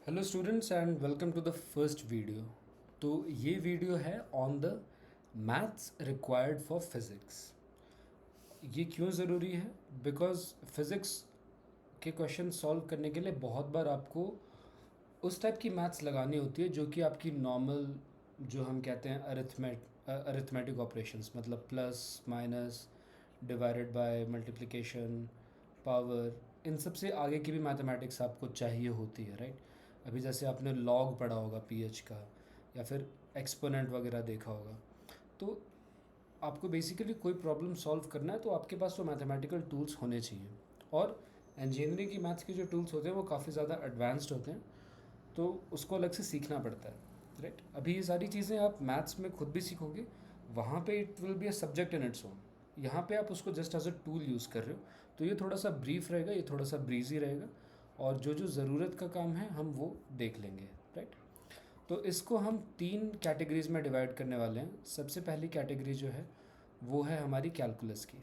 Hello students and welcome to the first video. तो ये video है on the maths required for physics. ये क्यों ज़रूरी है? बिकॉज फिज़िक्स के क्वेश्चन सॉल्व करने के लिए बहुत बार आपको उस टाइप की मैथ्स लगानी होती है जो कि आपकी नॉर्मल, जो हम कहते हैं अरिथमेटिक ऑपरेशंस, मतलब plus minus divided by multiplication power, इन सब से आगे की भी मैथमेटिक्स आपको चाहिए होती है, राइट? अभी जैसे आपने लॉग पढ़ा होगा पीएच का, या फिर एक्सपोनेंट वगैरह देखा होगा। तो आपको बेसिकली कोई प्रॉब्लम सॉल्व करना है तो आपके पास वो मैथमेटिकल टूल्स होने चाहिए। और इंजीनियरिंग की मैथ्स के जो टूल्स होते हैं वो काफ़ी ज़्यादा एडवांस्ड होते हैं, तो उसको अलग से सीखना पड़ता है, राइट? अभी ये सारी चीज़ें आप मैथ्स में खुद भी सीखोगे, वहाँ पे it will be a subject in its own. यहाँ पे आप उसको just as a tool use कर रहे हो, तो ये थोड़ा सा ब्रीफ रहेगा, ये थोड़ा सा ब्रीजी रहेगा, और जो जो ज़रूरत का काम है हम वो देख लेंगे, राइट? तो इसको हम तीन कैटेगरीज में डिवाइड करने वाले हैं। सबसे पहली कैटेगरी जो है वो है हमारी कैलकुलस की,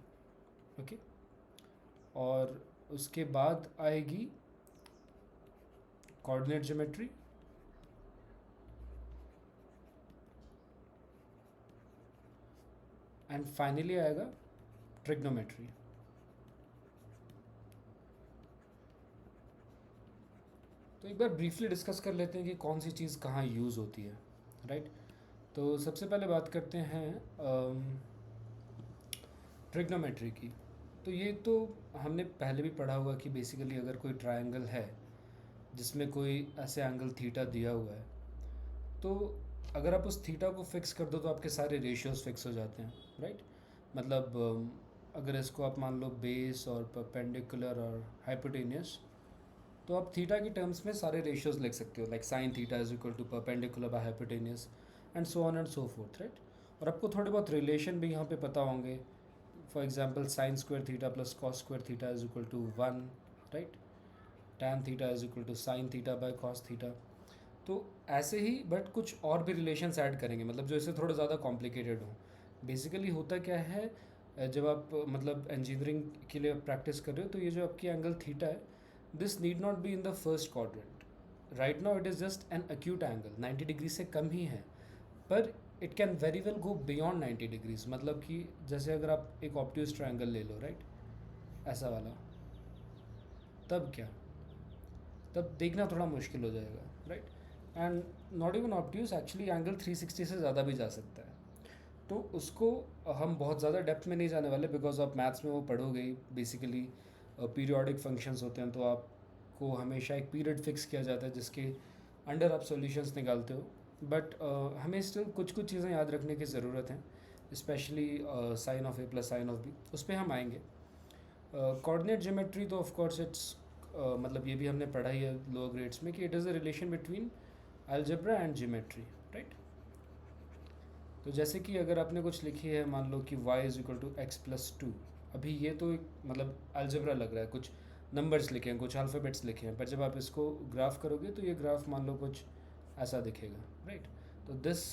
ओके। और उसके बाद आएगी कोऑर्डिनेट ज्योमेट्री, एंड फाइनली आएगा ट्रिग्नोमेट्री। तो एक बार ब्रीफली डिस्कस कर लेते हैं कि कौन सी चीज़ कहाँ यूज़ होती है, राइट? तो सबसे पहले बात करते हैं ट्रिग्नोमेट्री की। तो ये तो हमने पहले भी पढ़ा होगा कि बेसिकली अगर कोई ट्रायंगल है जिसमें कोई ऐसे एंगल थीटा दिया हुआ है, तो अगर आप उस थीटा को फिक्स कर दो तो आपके सारे रेशियोज फिक्स हो जाते हैं, राइट? मतलब अगर इसको आप मान लो बेस और परपेंडिकुलर और हाइपोटेनियस, तो आप थीटा की टर्म्स में सारे रेशियोज लिख सकते हो, like sine theta is equal to perpendicular by hypotenuse, and so on and so forth, right? और आपको थोड़े बहुत रिलेशन भी यहाँ पे पता होंगे। For example sine square theta plus cos square theta is equal to one, right? Tan theta is equal to sine theta by cos theta. तो ऐसे ही बट कुछ और भी रिलेशंस ऐड करेंगे, मतलब जो इससे थोड़ा ज़्यादा कॉम्प्लिकेटेड हो। बेसिकली होता क्या है, जब आप मतलब इंजीनियरिंग के लिए प्रैक्टिस कर रहे हो, तो ये जो आपकी एंगल थीटा है, this need not be in the first quadrant. Right now it is just an acute angle, 90 degree से कम ही है, पर it can very well go beyond 90 degrees. मतलब कि जैसे अगर आप एक ऑप्ट्यूज ट्रायंगल ले लो, राइट, ऐसा वाला, तब क्या, तब देखना थोड़ा मुश्किल हो जाएगा, right? And not even obtuse, actually angle 360 से ज़्यादा भी जा सकता है। तो उसको हम बहुत ज़्यादा डेप्थ में नहीं जाने वाले, बिकॉज आप मैथ्स में वो पढ़ोगे ही। बेसिकली पीरियोडिक फंक्शंस होते हैं, तो आपको हमेशा एक पीरियड फिक्स किया जाता है जिसके अंडर आप सॉल्यूशंस निकालते हो। बट हमें स्टिल कुछ कुछ चीज़ें याद रखने की ज़रूरत है, specially sine of A plus sine of B, उस पर हम आएंगे। कोऑर्डिनेट ज्योमेट्री तो ऑफ कोर्स इट्स मतलब ये भी हमने पढ़ा ही है लोअर ग्रेड्स में कि it is a relation between algebra and geometry, right? तो जैसे कि अगर आपने कुछ लिखी है, मान लो कि y is equal to X plus two. अभी ये तो एक मतलब अलजेब्रा लग रहा है, कुछ नंबर्स लिखे हैं, कुछ अल्फ़ाबेट्स लिखे हैं, पर जब आप इसको ग्राफ करोगे तो ये ग्राफ मान लो कुछ ऐसा दिखेगा, राइट? तो this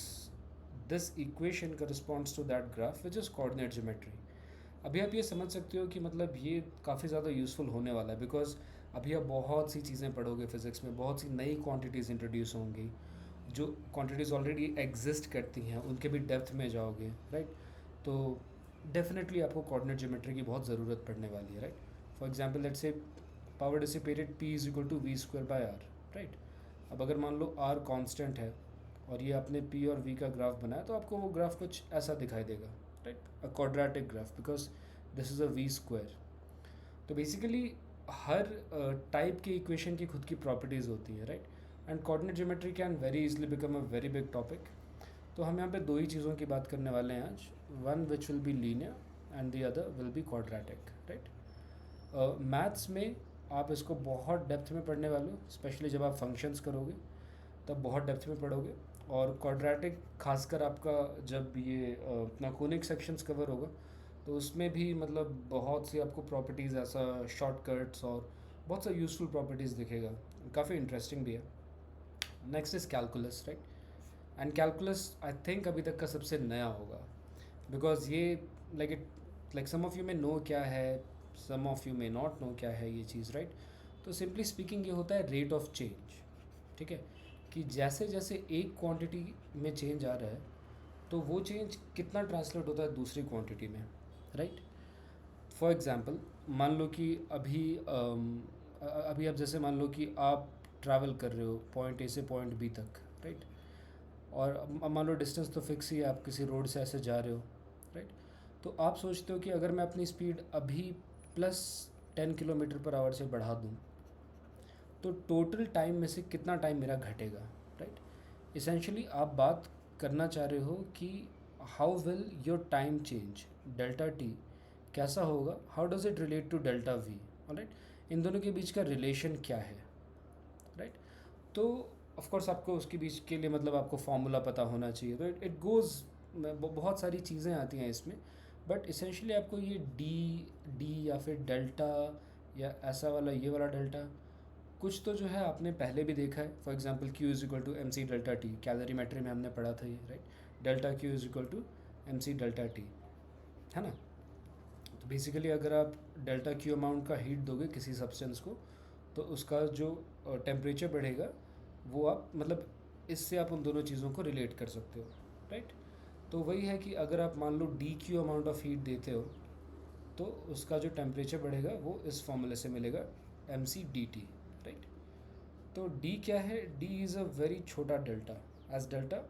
this equation corresponds to that graph which is coordinate geometry. अभी आप ये समझ सकते हो कि मतलब ये काफ़ी ज़्यादा यूज़फुल होने वाला है, बिकॉज अभी आप बहुत सी चीज़ें पढ़ोगे फिज़िक्स में, बहुत सी नई क्वांटिटीज़ इंट्रोड्यूस होंगी, जो क्वांटिटीज़ ऑलरेडी एग्जिस्ट करती हैं उनके भी डेप्थ में जाओगे, राइट? तो डेफिनेटली आपको कोऑर्डिनेट ज्योमेट्री की बहुत ज़रूरत पड़ने वाली है, right? For example let's say power dissipated p is equal to V square by R, right? अब अगर मान लो r कांस्टेंट है और ये आपने p और v का ग्राफ बनाया, तो आपको वो ग्राफ कुछ ऐसा दिखाई देगा, right? A quadratic graph, because this is a V square. तो बेसिकली हर टाइप की इक्वेशन की खुद की प्रॉपर्टीज़ होती है, right? And coordinate geometry can very easily become a very big topic. तो हम यहाँ पे दो ही चीज़ों की बात करने वाले हैं आज, one which will be linear and the other will be quadratic, right? Maths में आप इसको बहुत डेप्थ में पढ़ने वाले हो, स्पेशली जब आप फंक्शंस करोगे तब बहुत डेप्थ में पढ़ोगे। और क्वाड्रेटिक खासकर आपका जब ये अपना कोनिक सेक्शंस कवर होगा, तो उसमें भी मतलब बहुत सी आपको प्रॉपर्टीज़, ऐसा शॉर्टकट्स और बहुत सा यूज़फुल प्रॉपर्टीज़ दिखेगा, काफ़ी इंटरेस्टिंग भी है। Next is calculus, right? And calculus I think अभी तक का सबसे नया होगा, बिकॉज ये like some of you may know क्या है, some of you may not know क्या है ये चीज़, राइट? तो सिंपली स्पीकिंग ये होता है रेट ऑफ चेंज, ठीक है, कि जैसे जैसे एक क्वांटिटी में चेंज आ रहा है तो वो चेंज कितना ट्रांसलेट होता है दूसरी क्वांटिटी में, राइट। फॉर एग्ज़ाम्पल, मान लो कि अभी आप जैसे मान लो कि आप ट्रैवल कर रहे हो पॉइंट ए से पॉइंट बी तक, राइट। और अब मान लो डिस्टेंस तो फिक्स ही है, आप किसी रोड से ऐसे जा रहे हो, राइट। तो आप सोचते हो कि अगर मैं अपनी स्पीड अभी +10 किलोमीटर पर आवर से बढ़ा दूँ तो टोटल टाइम में से कितना टाइम मेरा घटेगा, राइट। इसेंशली आप बात करना चाह रहे हो कि how will your time change, delta T कैसा होगा, how does it relate to delta V, right. इन दोनों के बीच का रिलेशन क्या है, राइट। तो ऑफ कोर्स आपको उसके बीच के लिए मतलब आपको फॉर्मूला पता होना चाहिए, तो इट गोज़, बहुत सारी चीज़ें आती हैं इसमें, बट इसेंशली आपको ये डी डी या फिर डेल्टा या ऐसा वाला ये वाला डेल्टा कुछ तो जो है आपने पहले भी देखा है। For example Q is equal to M C delta T, calorimetry में हमने पढ़ा था ये, right. Delta Q is equal to M C delta T, है ना। तो बेसिकली अगर आप डेल्टा क्यू अमाउंट का हीट दोगे किसी सब्सटेंस को तो उसका जो टेम्परेचर बढ़ेगा वो आप मतलब इससे आप उन दोनों चीज़ों को रिलेट कर सकते हो, राइट। तो वही है कि अगर आप मान लो D Q amount of heat देते हो तो उसका जो टेम्परेचर बढ़ेगा वो इस फॉर्मूले से मिलेगा, M C D T, right. तो डी क्या है, डी इज़ अ वेरी छोटा delta, as delta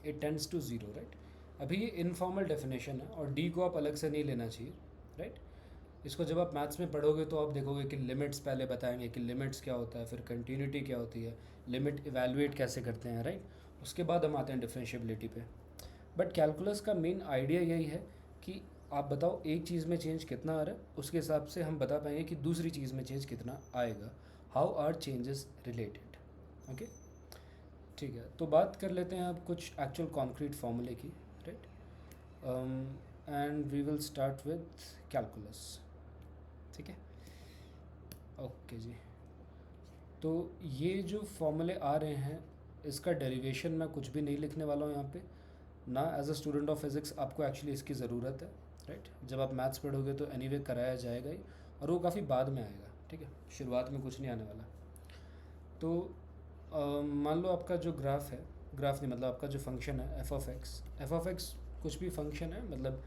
it tends to zero, right. अभी ये इनफॉर्मल डेफिनेशन है और डी को आप अलग से नहीं लेना चाहिए, राइट। इसको जब आप मैथ्स में पढ़ोगे तो आप देखोगे कि लिमिट्स पहले बताएंगे कि लिमिट्स क्या होता है, फिर कंटिन्यूटी क्या होती है, लिमिट इवैल्यूएट कैसे करते हैं, राइट। उसके बाद हम आते हैं डिफरेंशिएबिलिटी पे। बट कैलकुलस का मेन आइडिया यही है कि आप बताओ एक चीज़ में चेंज कितना आ रहा है, उसके हिसाब से हम बता पाएंगे कि दूसरी चीज़ में चेंज कितना आएगा, how are changes related, okay. ठीक है, तो बात कर लेते हैं अब कुछ एक्चुअल कॉन्क्रीट फॉर्मूले की, right. And we will start with calculus, ठीक है, ओके जी। तो ये जो फॉर्मूले आ रहे हैं इसका डेरिवेशन मैं कुछ भी नहीं लिखने वाला हूँ यहाँ पे ना। As a student of physics आपको एक्चुअली इसकी ज़रूरत है, राइट। जब आप मैथ्स पढ़ोगे तो एनीवे कराया जाएगा ही, और वो काफ़ी बाद में आएगा, ठीक है, शुरुआत में कुछ नहीं आने वाला। तो मान लो आपका जो ग्राफ है, ग्राफ नहीं मतलब आपका जो फंक्शन है एफ ऑफ एक्स कुछ भी फंक्शन है, मतलब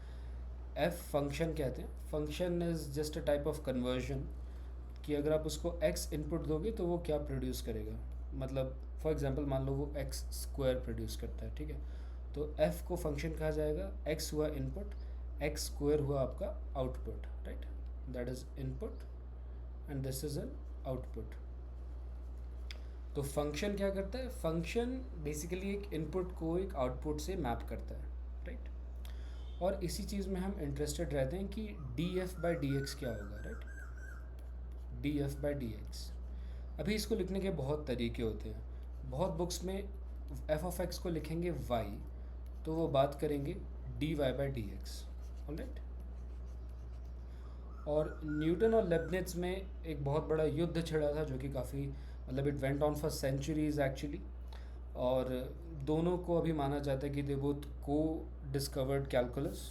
एफ फंक्शन कहते हैं। Function is just a type of conversion कि अगर आप उसको x इनपुट दोगे तो वो क्या प्रोड्यूस करेगा, मतलब फॉर एग्जांपल मान लो वो x स्क्वायर प्रोड्यूस करता है, ठीक है। तो f को फंक्शन कहा जाएगा, x हुआ इनपुट, x स्क्वायर हुआ आपका output, right. That is input and this is an output. तो फंक्शन क्या करता है, फंक्शन बेसिकली एक इनपुट को एक आउटपुट से मैप करता है, राइट। और इसी चीज़ में हम इंटरेस्टेड रहते हैं कि D F by D x क्या होगा, right. D F by D x, अभी इसको लिखने के बहुत तरीके होते हैं। बहुत बुक्स में एफ ऑफ एक्स को लिखेंगे वाई, तो वो बात करेंगे D Y by D X, alright. और न्यूटन और लेबनिज में एक बहुत बड़ा युद्ध छिड़ा था जो कि काफ़ी मतलब it went on for centuries actually, और दोनों को अभी माना जाता है कि दे बोथ को डिस्कवर्ड कैलकुलस।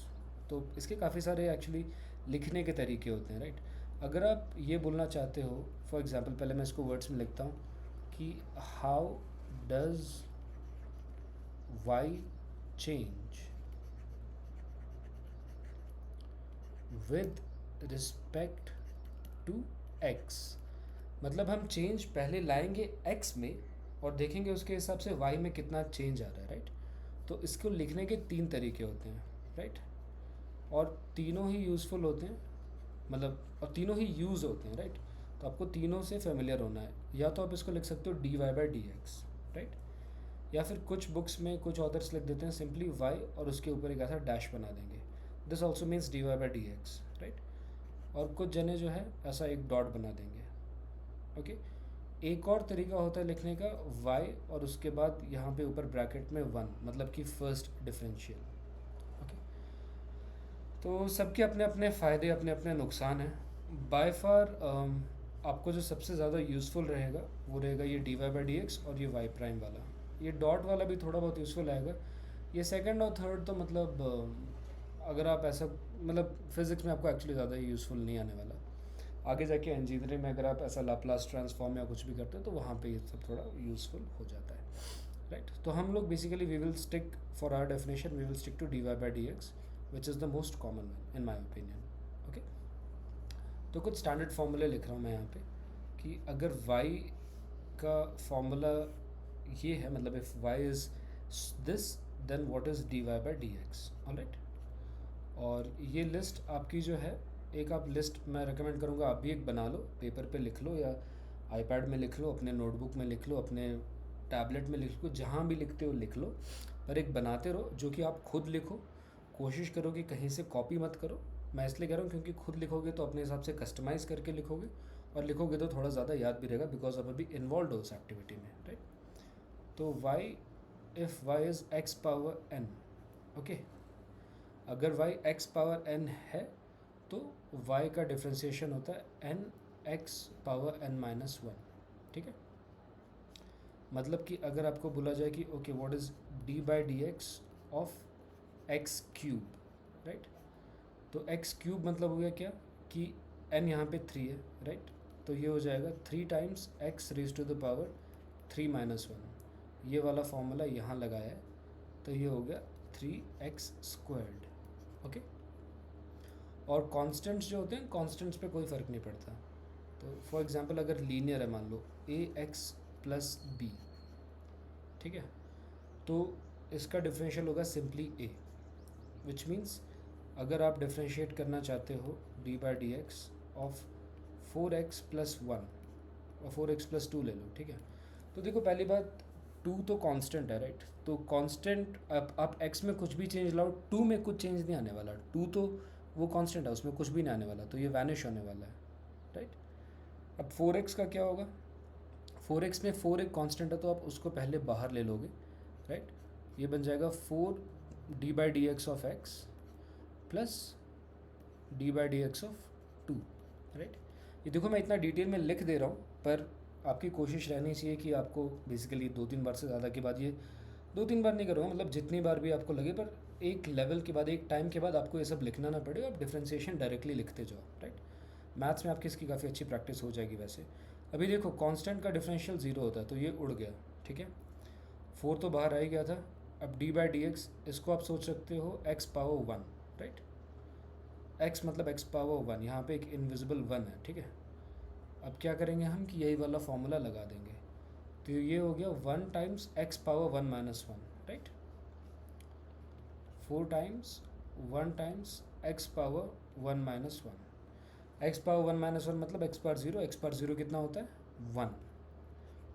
तो इसके काफ़ी सारे एक्चुअली लिखने के तरीके होते हैं, राइट। अगर आप ये बोलना चाहते हो, फॉर एग्जांपल पहले मैं इसको वर्ड्स में लिखता हूँ कि how does Y change with respect to X, मतलब हम चेंज पहले लाएंगे x में और देखेंगे उसके हिसाब से y में कितना चेंज आ रहा है, राइट। तो इसको लिखने के 3 तरीके होते हैं, राइट। और तीनों ही यूज़फुल होते हैं, मतलब और तीनों ही यूज़ होते हैं, राइट। तो आपको तीनों से फेमिलियर होना है। या तो आप इसको लिख सकते हो D Y by D X, right. या फिर कुछ बुक्स में कुछ ऑथर्स लिख देते हैं सिंपली वाई और उसके ऊपर एक ऐसा डैश बना देंगे, this also means D Y by D X, right. और कुछ जने जो है ऐसा एक डॉट बना देंगे, ओके। एक और तरीका होता है लिखने का y और उसके बाद यहाँ पे ऊपर ब्रैकेट में 1, मतलब कि फर्स्ट डिफरेंशियल, ओके। तो सबके अपने अपने फ़ायदे अपने अपने नुकसान हैं। बाय फार आपको जो सबसे ज़्यादा यूज़फुल रहेगा वो रहेगा ये D Y by D X और ये वाई प्राइम वाला। ये डॉट वाला भी थोड़ा बहुत यूज़फुल आएगा। ये सेकंड और थर्ड तो मतलब अगर आप ऐसा मतलब फ़िज़िक्स में आपको एक्चुअली ज़्यादा यूज़फुल नहीं आने वाला। आगे जाके इंजीनियरिंग में अगर आप ऐसा लाप्लास ट्रांसफॉर्म या कुछ भी करते हो तो वहाँ पे ये सब थोड़ा यूज़फुल हो जाता है, राइट। तो हम लोग basically we will stick for our definition, we will stick to D Y by D X which is the most common one in my opinion. Okay, तो कुछ स्टैंडर्ड फॉर्मूले लिख रहा हूँ मैं यहाँ पे कि अगर y का फॉर्मूला ये है, मतलब if y is this then what is D Y by D X, alright. और ये लिस्ट आपकी जो है, एक आप लिस्ट मैं रेकमेंड करूँगा आप भी एक बना लो, पेपर पे लिख लो या आईपैड में लिख लो, अपने नोटबुक में लिख लो, अपने टैबलेट में लिख लो, जहाँ भी लिखते हो लिख लो, पर एक बनाते रहो जो कि आप खुद लिखो। कोशिश करो कि कहीं से कॉपी मत करो। मैं इसलिए कह रहा हूँ क्योंकि खुद लिखोगे तो अपने हिसाब से कस्टमाइज़ करके लिखोगे, और लिखोगे तो थोड़ा ज़्यादा याद भी रहेगा बिकॉज आप अभी इन्वॉल्व हो उस एक्टिविटी में, राइट। तो y if y is x power n, okay, अगर y x पावर n है तो y का डिफ्रेंसिएशन होता है n x power n minus one, ठीक है। मतलब कि अगर आपको बोला जाए कि okay what is D by D X of x cube, right, तो एक्स क्यूब मतलब हो गया क्या कि n यहाँ पे 3 है, राइट, तो ये हो जाएगा 3 times x raise to the power 3 minus one. ये वाला फॉर्मूला यहाँ लगाया है तो ये हो गया 3x स्क्वायर्ड, ओके। और कॉन्स्टेंट्स जो होते हैं, कॉन्स्टेंट्स पे कोई फ़र्क नहीं पड़ता। तो फॉर एग्जांपल अगर लीनियर है, मान लो ax प्लस बी, ठीक है, तो इसका डिफरेंशियल होगा सिंपली a, विच मीन्स अगर आप डिफ्रेंशिएट करना चाहते हो D by D X of 4x plus one और 4x प्लस टू ले लो, ठीक है। तो देखो पहली बात, टू तो कांस्टेंट है, राइट, तो कांस्टेंट आप x में कुछ भी चेंज लाओ, टू में कुछ चेंज नहीं आने वाला, टू तो वो कांस्टेंट है, उसमें कुछ भी नहीं आने वाला, तो ये वैनिश होने वाला है, राइट। अब 4x का क्या होगा, 4x में 4 एक कांस्टेंट है तो आप उसको पहले बाहर ले लोगे, राइट, ये बन जाएगा 4 D by D X of X plus D by D X of two, right. ये देखो मैं इतना डिटेल में लिख दे रहा हूँ, पर आपकी कोशिश रहनी चाहिए कि आपको बेसिकली 2-3 बार से ज़्यादा के बाद, ये 2-3 बार नहीं करूँगा, मतलब जितनी बार भी आपको लगे, पर एक लेवल के बाद, एक टाइम के बाद आपको ये सब लिखना ना पड़े, आप डिफ्रेंसिएशन डायरेक्टली लिखते जाओ, राइट। मैथ्स में आपकी इसकी काफ़ी अच्छी प्रैक्टिस हो जाएगी। वैसे अभी देखो कांस्टेंट का डिफरेंशियल 0 होता है तो ये उड़ गया, ठीक है, 4 तो बाहर आ ही गया था। अब डी बाई डी एक्स, इसको आप सोच सकते हो x power one, right, x मतलब एक्स पावर वन, यहाँ पे एक इनविजिबल वन है, ठीक है। अब क्या करेंगे हम कि यही वाला फॉर्मूला लगा देंगे, तो ये हो गया 1 times X power one minus one, right, 4 times 1 times X power one minus one. X power one minus one मतलब X power zero, X power zero कितना होता है 1,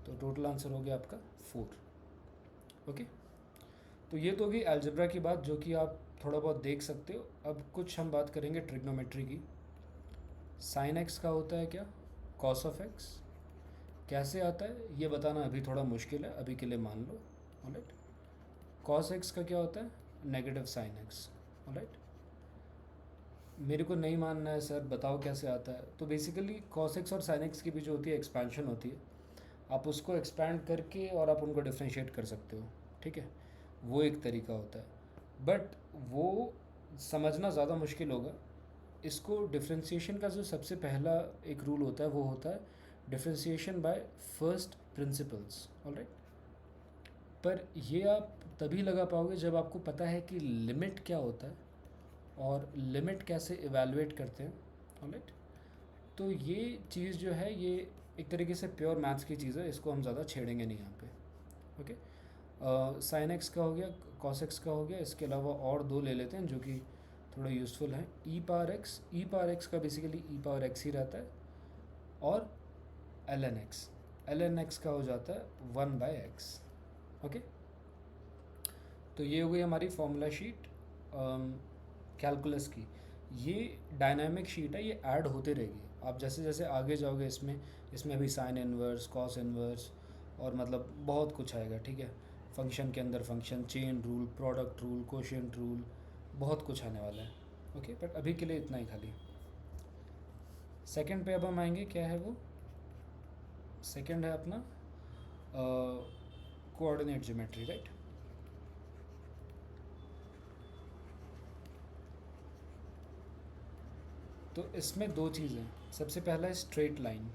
तो टोटल आंसर हो गया आपका 4, ओके। तो ये तो होगी अलजेब्रा की बात जो कि आप थोड़ा बहुत देख सकते हो। अब कुछ हम बात करेंगे ट्रिग्नोमेट्री की। साइन एक्स का होता है क्या, कॉस ऑफ एक्स, कैसे आता है ये बताना अभी थोड़ा मुश्किल है, अभी के लिए मान लो, ऑलराइट। कॉस एक्स का क्या होता है, नेगेटिव साइन एक्स, ऑलराइट। मेरे को नहीं मानना है सर, बताओ कैसे आता है। तो बेसिकली कॉस एक्स और साइन एक्स की भी जो होती है एक्सपेंशन होती है, आप उसको एक्सपैंड करके और आप उनको डिफ्रेंशिएट कर सकते हो, ठीक है, वो एक तरीका होता है, बट वो समझना ज़्यादा मुश्किल होगा। इसको डिफ्रेंशिएशन का जो सबसे पहला एक रूल होता है वो होता है differentiation by first principles, alright. पर ये आप तभी लगा पाओगे जब आपको पता है कि लिमिट क्या होता है और लिमिट कैसे इवैल्यूएट करते हैं, ऑलराइट। तो ये चीज़ जो है ये एक तरीके से प्योर मैथ्स की चीज़ है, इसको हम ज़्यादा छेड़ेंगे नहीं यहाँ पे, ओके। साइन एक्स का हो गया, कॉस एक्स का हो गया, इसके अलावा और दो ले लेते हैं जो कि थोड़ा यूज़फुल हैं। ई पावर एक्स, ई पावर एक्स का बेसिकली ई पावर एक्स ही रहता है, और एल एन एक्स का हो जाता है 1/x, ओके। तो ये हो गई हमारी फॉर्मूला शीट कैलकुलस की। ये डायनामिक शीट है, ये ऐड होते रहेगी, आप जैसे जैसे आगे जाओगे इसमें अभी साइन इनवर्स, कॉस इनवर्स और मतलब बहुत कुछ आएगा, ठीक है। फंक्शन के अंदर function, chain rule, product rule, quotient rule, बहुत कुछ आने वाला है, ओके। बट अभी के लिए इतना ही खाली। सेकंड पे अब हम आएंगे, क्या है वो, सेकंड है अपना कोऑर्डिनेट ज्योमेट्री, राइट। तो इसमें दो चीज़ें, सबसे पहला है स्ट्रेट लाइन।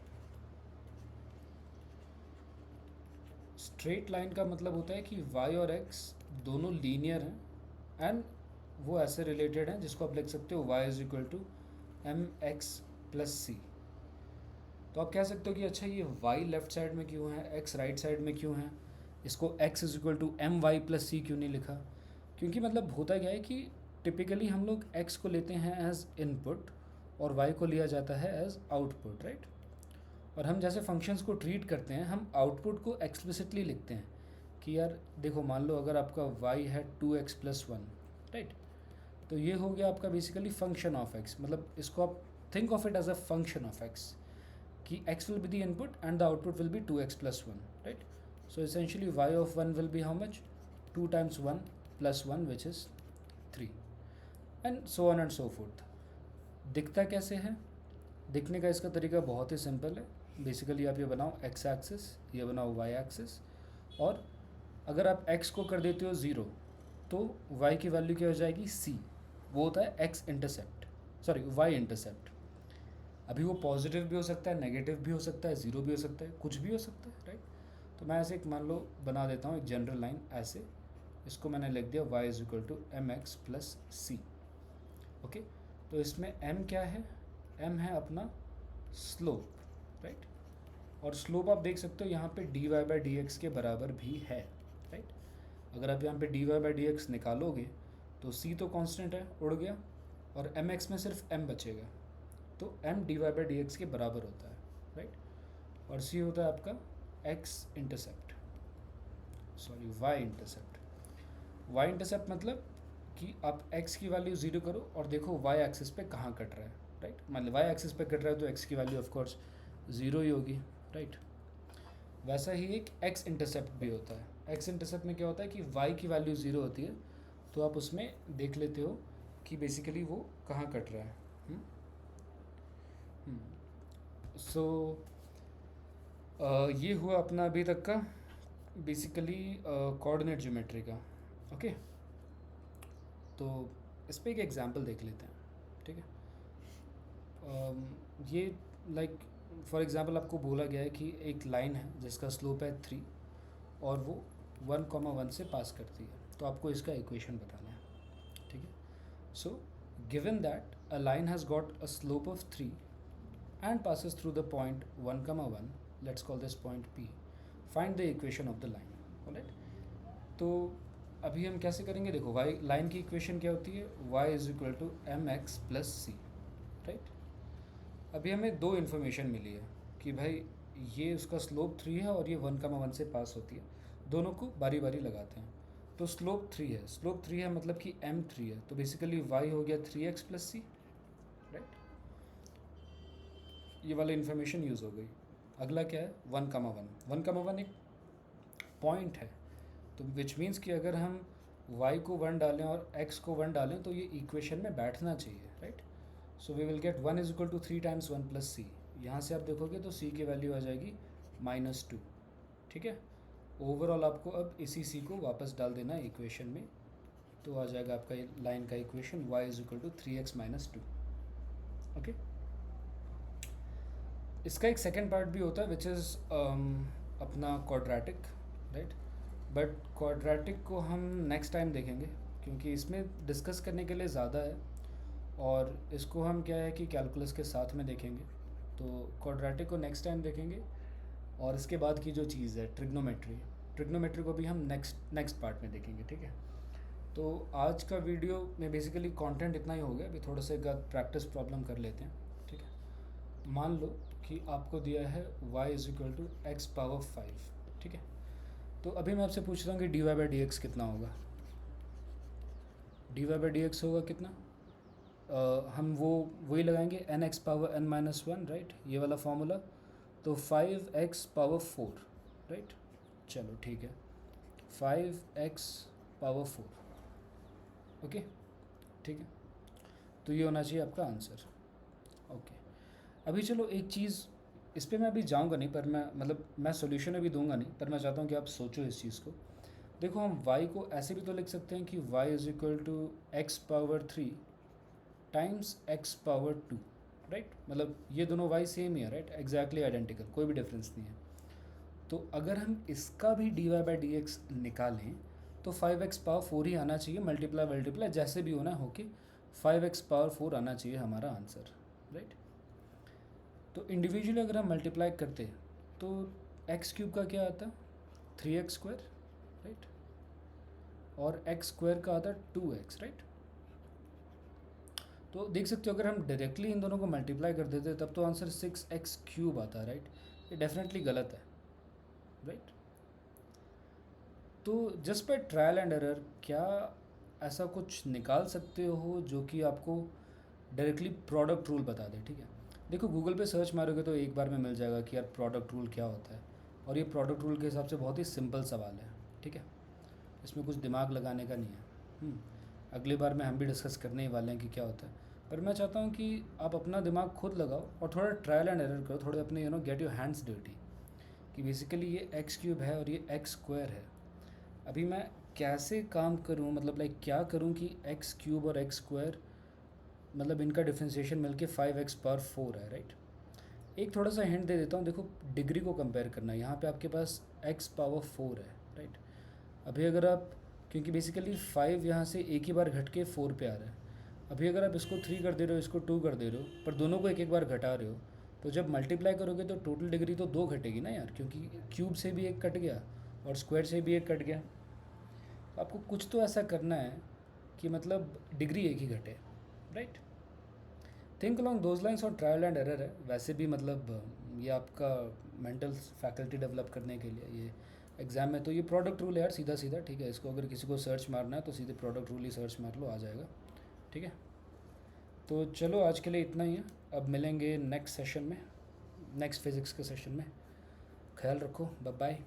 स्ट्रेट लाइन का मतलब होता है कि y और x दोनों लीनियर हैं एंड वो ऐसे रिलेटेड हैं जिसको आप लिख सकते हो y is equal to M X plus C. तो आप कह सकते हो कि अच्छा ये y लेफ्ट साइड में क्यों है, x राइट साइड में क्यों है, इसको x is equal to M Y plus C क्यों नहीं लिखा। क्योंकि मतलब होता क्या है कि टिपिकली हम लोग x को लेते हैं एज इनपुट और y को लिया जाता है एज आउटपुट, राइट। और हम जैसे फंक्शंस को ट्रीट करते हैं हम आउटपुट को एक्सप्लिसिटली लिखते हैं कि यार देखो मान लो अगर आपका y है 2x प्लस वन, राइट। तो ये हो गया आपका बेसिकली फंक्शन ऑफ x, मतलब इसको आप think of it as a function of x कि x will be the input and the output will be 2x plus 1, right? So essentially y of 1 will be how much? 2 times 1 plus 1 which is 3 and so on and so forth. दिखता कैसे है? दिखने का इसका तरीका बहुत ही simple है। Basically आप ये बनाओ x एक्सिस, ये बनाओ y एक्सिस, और अगर आप x को कर देते हो 0 तो y की वैल्यू क्या हो जाएगी c, वो होता है x intercept, sorry y intercept. अभी वो पॉजिटिव भी हो सकता है, नेगेटिव भी हो सकता है, ज़ीरो भी हो सकता है, कुछ भी हो सकता है, राइट। तो मैं ऐसे एक मान लो बना देता हूँ एक जनरल लाइन ऐसे, इसको मैंने लिख दिया y is equal to M X plus C. Okay, तो इसमें m क्या है, m है अपना स्लोप, राइट। और स्लोप आप देख सकते हो यहाँ पे dy बाई डी एक्स के बराबर भी है, राइट। अगर आप यहाँ पे dy बाई डी एक्स निकालोगे तो c तो कांस्टेंट है, उड़ गया, और mx में सिर्फ m बचेगा, तो m dy by D x के बराबर होता है, राइट। और c होता है आपका x intercept, sorry y intercept. y intercept मतलब कि आप x की वैल्यू ज़ीरो करो और देखो y एक्सिस पे कहाँ कट रहा है, राइट। मतलब y एक्सिस पे कट रहा है तो x की वैल्यू ऑफ कोर्स ज़ीरो ही होगी, राइट। वैसा ही एक x इंटरसेप्ट भी होता है। x इंटरसेप्ट में क्या होता है कि y की वैल्यू ज़ीरो होती है, तो आप उसमें देख लेते हो कि बेसिकली वो कहाँ कट रहा है। सो ये हुआ अपना अभी तक का बेसिकली कोऑर्डिनेट ज्योमेट्री का। ओके, तो इस पर एक एग्जांपल देख लेते हैं, ठीक है। ये लाइक फॉर एग्जांपल आपको बोला गया है कि एक लाइन है जिसका स्लोप है 3 और वो 1,1 से पास करती है, तो आपको इसका इक्वेशन बताना है, ठीक है। So given that a line has got a slope of 3 and passes through the point 1,1, let's call this point P. Find the equation of the line, alright। तो अभी हम कैसे करेंगे, देखो y लाइन की इक्वेशन क्या होती है, y is equal to M X plus C, right. अभी हमें दो इन्फॉर्मेशन मिली है कि भाई ये उसका स्लोप 3 है और ये 1,1 से पास होती है, दोनों को बारी बारी लगाते हैं। तो स्लोप 3 है, स्लोप 3 है मतलब कि m 3 है, तो बेसिकली y हो गया 3x प्लस सी, राइट। ये वाला इन्फॉर्मेशन यूज़ हो गई। अगला क्या है, 1,1, 1,1 एक पॉइंट है, तो विच मीन्स कि अगर हम y को 1 डालें और x को 1 डालें तो ये इक्वेशन में बैठना चाहिए, right. So we will get 1 is equal to 3 times 1 plus C. यहाँ से आप देखोगे तो c की वैल्यू आ जाएगी -2, ठीक है। ओवरऑल आपको अब इसी c को वापस डाल देना है इक्वेशन में, तो आ जाएगा आपका लाइन का equation y is equal to 3x - 2। Okay, इसका एक सेकेंड पार्ट भी होता है विच इज़ अपना क्वाड्रेटिक, राइट। बट क्वाड्रेटिक को हम नेक्स्ट टाइम देखेंगे क्योंकि इसमें डिस्कस करने के लिए ज़्यादा है, और इसको हम क्या है कि कैलकुलस के साथ में देखेंगे, तो क्वाड्रेटिक को नेक्स्ट टाइम देखेंगे। और इसके बाद की जो चीज़ है ट्रिग्नोमेट्री, ट्रिग्नोमेट्री को भी हम नेक्स्ट पार्ट में देखेंगे, ठीक है। तो आज का वीडियो में बेसिकली कंटेंट इतना ही हो गया, अभी थोड़ा सा एक प्रैक्टिस प्रॉब्लम कर लेते हैं, ठीक है। मान लो कि आपको दिया है y is equal to X power 5, ठीक है। तो अभी मैं आपसे पूछ रहा हूँ कि dy बाई डी एक्स कितना होगा। dy बाई डी एक्स होगा कितना, हम वही लगाएंगे n x power n-1, right, ये वाला फॉर्मूला। तो 5x पावर 4, राइट। चलो ठीक है, 5x पावर 4, ओके, ठीक है। तो ये होना चाहिए आपका आंसर, ओके। अभी चलो एक चीज़, इस पर मैं अभी जाऊंगा नहीं, पर मैं मतलब मैं सॉल्यूशन अभी दूंगा नहीं, पर मैं चाहता हूँ कि आप सोचो इस चीज़ को। देखो हम y को ऐसे भी तो लिख सकते हैं कि y is equal to X power 3 times x power 2, right, मतलब ये दोनों वाई सेम ही है, राइट, एग्जैक्टली आइडेंटिकल, कोई भी डिफरेंस नहीं है। तो अगर हम इसका भी D Y by D X निकालें तो 5x पावर 4 ही आना चाहिए, मल्टीप्लाई मल्टीप्लाई जैसे भी होना हो कि 5x पावर 4 आना चाहिए हमारा आंसर, राइट। तो इंडिविजुअली अगर हम मल्टीप्लाई करते तो एक्स क्यूब का क्या आता, 3x स्क्वायर, राइट, और एक्स स्क्वायर का आता 2x, राइट। तो देख सकते हो अगर हम डायरेक्टली इन दोनों को मल्टीप्लाई कर देते तब तो आंसर 6x क्यूब आता, राइट। ये डेफिनेटली गलत है, राइट। तो just by trial and error क्या ऐसा कुछ निकाल सकते हो जो कि आपको डायरेक्टली प्रोडक्ट रूल बता दे, ठीक है। देखो गूगल पे सर्च मारोगे तो एक बार में मिल जाएगा कि यार प्रोडक्ट रूल क्या होता है, और ये प्रोडक्ट रूल के हिसाब से बहुत ही सिंपल सवाल है, ठीक है, इसमें कुछ दिमाग लगाने का नहीं है। अगली बार में हम भी डिस्कस करने ही वाले हैं कि क्या होता है, पर मैं चाहता हूँ कि आप अपना दिमाग खुद लगाओ और थोड़ा ट्रायल एंड एरर करो, थोड़े अपने गेट योर हैंड्स डर्टी कि बेसिकली ये एक्स क्यूब है और ये एक्स स्क्वायर है। अभी मैं कैसे काम करूँ, मतलब लाइक क्या करूँ कि एक्स क्यूब और एक्स स्क्वायर मतलब इनका डिफ्रेंशिएशन मिलके 5x पावर 4 है, राइट। एक थोड़ा सा हिंट दे देता हूँ, देखो डिग्री को कंपेयर करना, यहाँ पे आपके पास x पावर 4 है, राइट। अभी अगर आप, क्योंकि बेसिकली 5 यहाँ से एक ही बार घट के 4 पे आ रहा है, अभी अगर आप इसको 3 कर दे रहे हो, इसको 2 कर दे रहे हो, पर दोनों को एक एक बार घटा रहे हो, तो जब मल्टीप्लाई करोगे तो टोटल डिग्री तो 2 घटेगी ना यार, क्योंकि क्यूब से भी एक कट गया और स्क्वायर से भी एक कट गया। तो आपको कुछ तो ऐसा करना है कि मतलब डिग्री एक ही घटे, right. Think along those lines, और ट्रायल एंड एरर है वैसे भी, मतलब ये आपका मेंटल फैकल्टी डेवलप करने के लिए ये एग्ज़ाम में। तो ये प्रोडक्ट रूल है यार, सीधा सीधा, ठीक है। इसको अगर किसी को सर्च मारना है तो सीधे प्रोडक्ट रूल ही सर्च मार लो, आ जाएगा, ठीक है। तो चलो आज के लिए इतना ही है, अब मिलेंगे नेक्स्ट सेशन में, नेक्स्ट फिज़िक्स के सेशन में। ख्याल रखो, बाय बाय।